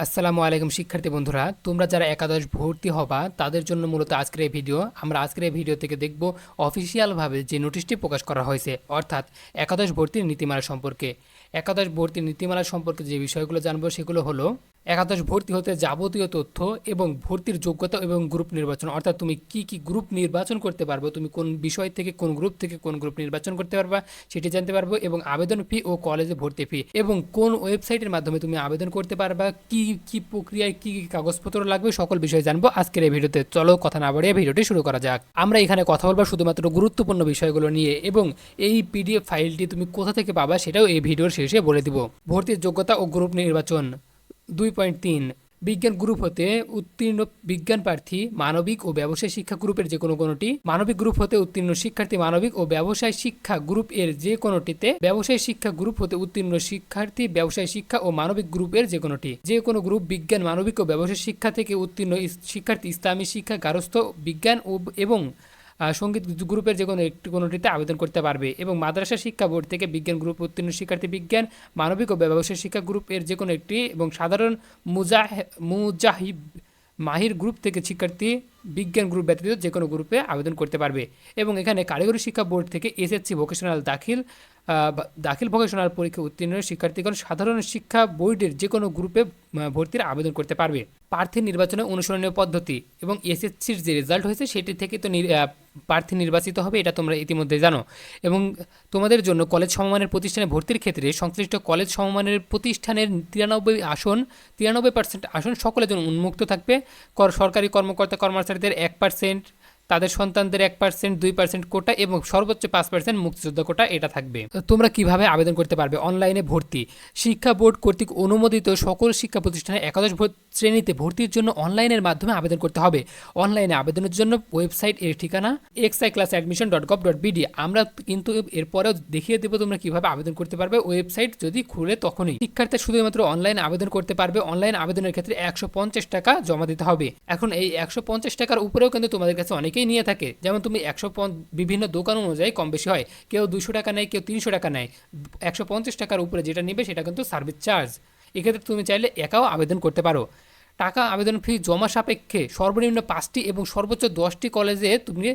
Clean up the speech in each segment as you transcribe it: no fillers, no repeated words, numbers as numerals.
আসসালামু আলাইকুম শিক্ষার্থী বন্ধুরা, তোমরা যারা একাদশ ভর্তি হবা তাদের জন্য মূলত আজকের এই ভিডিও। আমরা আজকের এই ভিডিও থেকে দেখব অফিসিয়ালভাবে যে নোটিশটি প্রকাশ করা হয়েছে, অর্থাৎ একাদশ ভর্তির নীতিমালা সম্পর্কে। একাদশ ভর্তির নীতিমালা সম্পর্কে যে বিষয়গুলো জানবো সেগুলো হলো একাদশ ভর্তি হতে যাবতীয় তথ্য এবং ভর্তির যোগ্যতা এবং গ্রুপ নির্বাচন, অর্থাৎ তুমি কি কি গ্রুপ নির্বাচন করতে পারবে, তুমি কোন বিষয় থেকে কোন গ্রুপ নির্বাচন করতে পারবা সেটি জানতে পারবো, এবং আবেদন ফি ও কলেজে ভর্তি ফি এবং কোন ওয়েবসাইটের মাধ্যমে তুমি আবেদন করতে পারবা, কি কি প্রক্রিয়ায় কি কি কাগজপত্র লাগবে, সকল বিষয় জানবো আজকের এই ভিডিওতে। চলো কথা না বাড়িয়ে ভিডিওটি শুরু করা যাক। আমরা এখানে কথা বলবো শুধুমাত্র গুরুত্বপূর্ণ বিষয়গুলো নিয়ে, এবং এই পিডিএফ ফাইলটি তুমি কোথা থেকে পাবা সেটাও এই ভিডিওর শেষে বলে দিব। ভর্তির যোগ্যতা ও গ্রুপ নির্বাচন 2.3। বিজ্ঞান গ্রুপ হতে উত্তীর্ণ বিজ্ঞান প্রার্থী মানবিক ও ব্যবসায় শিক্ষা গ্রুপের যে কোনোটি, মানবিক গ্রুপ হতে উত্তীর্ণ শিক্ষার্থী মানবিক ও ব্যবসায় শিক্ষা গ্রুপ এর যে কোনোটিতে, ব্যবসায় শিক্ষা গ্রুপ হতে উত্তীর্ণ শিক্ষার্থী ব্যবসায় শিক্ষা ও মানবিক গ্রুপের যে কোনোটি, যে কোনো গ্রুপ বিজ্ঞান মানবিক ও ব্যবসায় শিক্ষা থেকে উত্তীর্ণ শিক্ষার্থী ইসলামী শিক্ষা গার্হস্থ্য বিজ্ঞান এবং সঙ্গীত গ্রুপের যে কোনো একটি কোনোটিতে আবেদন করতে পারবে, এবং মাদ্রাসা শিক্ষা বোর্ড থেকে বিজ্ঞান গ্রুপ উত্তীর্ণ শিক্ষার্থী বিজ্ঞান মানবিক ও ব্যবসায় শিক্ষা গ্রুপ এর যে কোনো একটি, এবং সাধারণ মুজাহিব মাহির গ্রুপ থেকে শিক্ষার্থী বিজ্ঞান গ্রুপ ব্যতীত যে কোনো গ্রুপে আবেদন করতে পারবে। এবং এখানে কারিগরি শিক্ষা বোর্ড থেকে এসএসসি ভোকেশনাল দাখিল ভোকেশনাল পরীক্ষা উত্তীর্ণ শিক্ষার্থীগণ সাধারণ শিক্ষা বোর্ডের যে কোনো গ্রুপে ভর্তির আবেদন করতে পারবে। প্রার্থী নির্বাচনে অনুসরণীয় পদ্ধতি এবং এসএসসির যে রেজাল্ট হয়েছে সেটি থেকে তো প্রার্থী নির্বাচিত হবে, এটা তোমরা ইতিমধ্যে জানো। এবং তোমাদের জন্য কলেজ সমমানের প্রতিষ্ঠানে ভর্তির ক্ষেত্রে সংশ্লিষ্ট কলেজ সমমানের প্রতিষ্ঠানের 93% আসন সকলের জন্য উন্মুক্ত থাকবে। সরকারি কর্মকর্তা কর্মচারীদের 1%, তাদের সন্তানদের 1%, 2% কোটা এবং সর্বোচ্চ 5% মুক্তিযোদ্ধা কোটা এটা থাকবে। তোমরা কিভাবে আবেদন করতে পারবে? অনলাইনে ভর্তি। শিক্ষা বোর্ড কর্তৃক অনুমোদিত সকল শিক্ষা প্রতিষ্ঠানে একাদশ শ্রেণীতে ভর্তির জন্য অনলাইনের মাধ্যমে আবেদন করতে হবে। অনলাইনে আবেদনের জন্য ওয়েবসাইট এর ঠিকানা xiclassadmission.gov.bd। আমরা কিন্তু এরপরেও দেখিয়ে দেবো তোমরা কিভাবে আবেদন করতে পারবে, ওয়েবসাইট যদি খুলে তখনই। শিক্ষার্থী শুধুমাত্র অনলাইনে আবেদন করতে পারবে। অনলাইন আবেদনের ক্ষেত্রে 150 টাকা জমা দিতে হবে। এখন এই 150 টাকার উপরেও কিন্তু তোমাদের কাছে অনেকেই নিয়ে থাকে, যেমন তুমি বিভিন্ন দোকান অনুযায়ী কম বেশি হয়, কেউ 200 টাকা নেয়, কেউ 300 টাকা নেয়। 150 টাকার উপরে যেটা নেবে সেটা কিন্তু সার্ভিস চার্জ। এক্ষেত্রে তুমি চাইলে একাও আবেদন করতে পারো। টাকা আবেদন ফি জমা সাপেক্ষে সর্বনিম্ন 5টি এবং সর্বোচ্চ 10টি কলেজে তুমি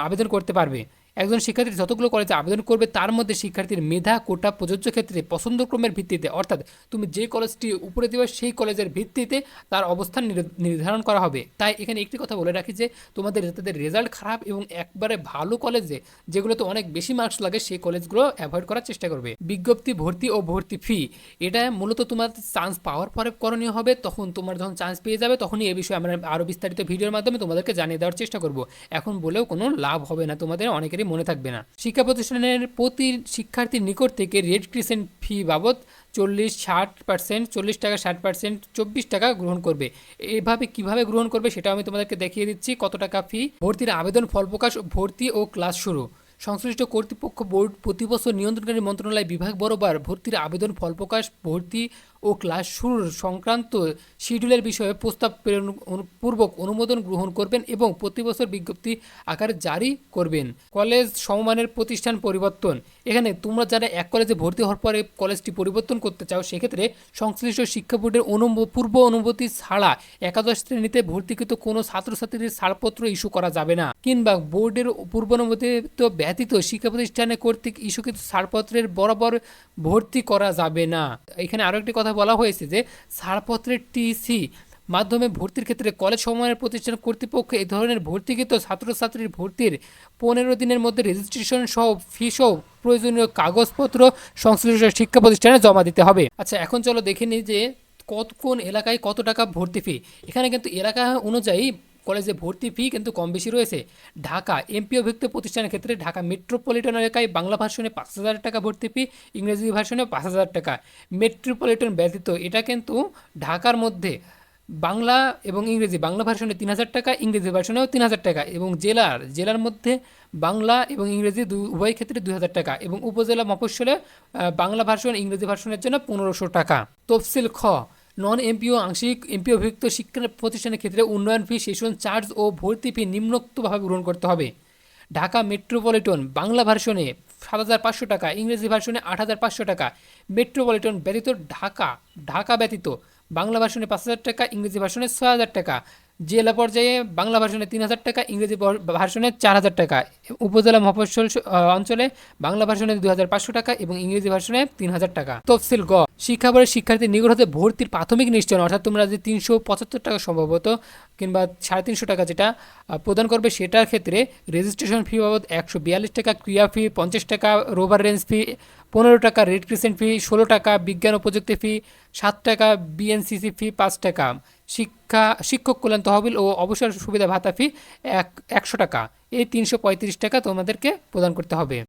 আবেদন করতে পারবে। একজন শিক্ষার্থী যতগুলো কলেজে আবেদন করবে তার মধ্যে শিক্ষার্থীর মেধা কোটা প্রযোজ্য ক্ষেত্রে পছন্দক্রমের ভিত্তিতে, অর্থাৎ তুমি যে কলেজটি উপরে দেবে সেই কলেজের ভিত্তিতে তার অবস্থান নির্ধারণ করা হবে। তাই এখানে একটি কথা বলে রাখি যে তোমাদের যাদের রেজাল্ট খারাপ এবং একবারে ভালো কলেজে যেগুলোতে অনেক বেশি মার্কস লাগে সেই কলেজগুলো অ্যাভয়েড করার চেষ্টা করবে। বিজ্ঞপ্তি, ভর্তি ও ভর্তি ফি, এটা মূলত তোমার চান্স পাওয়ার পরে করণীয় হবে। তখন তোমার যখন চান্স পেয়ে যাবে তখনই এই বিষয়ে আমরা আরও বিস্তারিত ভিডিওর মাধ্যমে তোমাদেরকে জানিয়ে দেওয়ার চেষ্টা করব। এখন বলেও কোনো লাভ হবে না, তোমাদের অনেকেরই মনে থাকবে না। শিক্ষা প্রতিষ্ঠানের প্রতি শিক্ষার্থীর নিকট থেকে রেড ক্রিসেন্ট ফি বাবদ 40 টাকা 60%, 24 টাকা গ্রহণ করবে। এভাবে কিভাবে গ্রহণ করবে সেটা আমি তোমাদেরকে দেখিয়ে দিচ্ছি। কত টাকা ফি? ভর্তির আবেদন, ফল প্রকাশ, ভর্তি ও ক্লাস শুরু। সংশ্লিষ্ট কর্তৃপক্ষ বোর্ড প্রতি বছর নিয়ন্ত্রণকারী মন্ত্রণালয় বিভাগ বরাবর ভর্তির আবেদন, ফল প্রকাশ, ভর্তি ও ক্লাস শুরুর সংক্রান্ত শিডিউলের বিষয়ে প্রস্তাব প্রেরণ পূর্বক অনুমোদন গ্রহণ করবেন এবং প্রতি বছর বিজ্ঞপ্তি আকারে জারি করবেন। কলেজ সমমানের প্রতিষ্ঠান পরিবর্তন। এখানে তোমরা যারা এক কলেজে ভর্তি হওয়ার পরে কলেজটি পরিবর্তন করতে চাও সেক্ষেত্রে সংশ্লিষ্ট শিক্ষা বোর্ডের পূর্ব অনুমতি ছাড়া একাদশ শ্রেণীতে ভর্তিকৃত কোনো ছাত্রছাত্রীর ছাড়পত্র ইস্যু করা যাবে না, কিংবা বোর্ডের পূর্ব অনুমতি ব্যতীত শিক্ষা প্রতিষ্ঠানে কর্তৃক ইস্যুকৃত ছাড়পত্রের বরাবর ভর্তি করা যাবে না। এখানে আরও একটি কথা বলা হয়েছে যে ছাড়পত্রের টিসি মাধ্যমে ভর্তির ক্ষেত্রে কলেজ সমমানের প্রতিষ্ঠান কর্তৃপক্ষ এই ধরনের ভর্তিকৃত ছাত্রছাত্রীর ভর্তির 15 দিনের মধ্যে রেজিস্ট্রেশন সহ ফি সহ প্রয়োজনীয় কাগজপত্র সংশ্লিষ্ট শিক্ষা প্রতিষ্ঠানে জমা দিতে হবে। আচ্ছা, এখন চলো দেখে নিই যে কোন এলাকায় কত টাকা ভর্তি ফি। এখানে কিন্তু এলাকা অনুযায়ী কলেজে ভর্তি ফি কিন্তু কম বেশি রয়েছে। ঢাকা এমপিওভুক্ত প্রতিষ্ঠানের ক্ষেত্রে ঢাকা মেট্রোপলিটন এলাকায় বাংলা ভার্সনে 5,000 টাকা ভর্তি ফি, ইংরেজি ভার্সনে 5,000 টাকা। মেট্রোপলিটন ব্যতীত এটা কিন্তু ঢাকার মধ্যে বাংলা এবং ইংরেজি, বাংলা ভার্সনে 3,000 টাকা, ইংরেজি ভার্সনেও 3,000 টাকা, এবং জেলার মধ্যে বাংলা এবং ইংরেজি উভয় ক্ষেত্রে 2,000 টাকা, এবং উপজেলা মফস্বলে বাংলা ভার্সন ইংরেজি ভার্সনের জন্য 1,500 টাকা। তফসিল খ, নন এমপিও আংশিক এমপিওভুক্ত শিক্ষা প্রতিষ্ঠানের ক্ষেত্রে উন্নয়ন ফি, সেশন চার্জ ও ভর্তি ফি নিম্নোক্তভাবে গ্রহণ করতে হবে। ঢাকা মেট্রোপলিটন বাংলা ভার্সনে 7,500 টাকা, ইংরেজি ভার্সনে 8,500 টাকা। মেট্রোপলিটন ব্যতীত ঢাকা ব্যতীত বাংলা ভার্সনে 5,000 টাকা, ইংরেজি ভার্সনে 6,000 টাকা। জেলা পর্যায়ে বাংলা ভার্সনে 3,000 টাকা, ইংরেজি ভার্সনে 4,000 টাকা। উপজেলা মফস্বল অঞ্চলে বাংলা ভার্সনে 2,500 টাকা এবং ইংরেজি ভার্সনে 3,000 টাকা। তফসিল গ, শিক্ষা বোর্ডের শিক্ষার্থীর নিকট হতে ভর্তির প্রাথমিক নিশ্চয়ন, অর্থাৎ তোমরা যে 375 টাকা সম্ভবত কিংবা 350 টাকা যেটা প্রদান করবে, সেটার ক্ষেত্রে রেজিস্ট্রেশন ফি বাবদ 142 টাকা, ক্রিয়া ফি 50 টাকা, রোভার রেঞ্জ ফি 15 টাকা, রেড ক্রিসেন্ট ফি 16 টাকা, বিজ্ঞান ও প্রযুক্তি ফি 7 টাকা, বিএনসিসি ফি 5 টাকা, শিক্ষক কল্যাণ তহবিল ও অবসর সুবিধা ভাতা ফি 100 টাকা। এই 335 টাকা তোমাদেরকে প্রদান করতে হবে।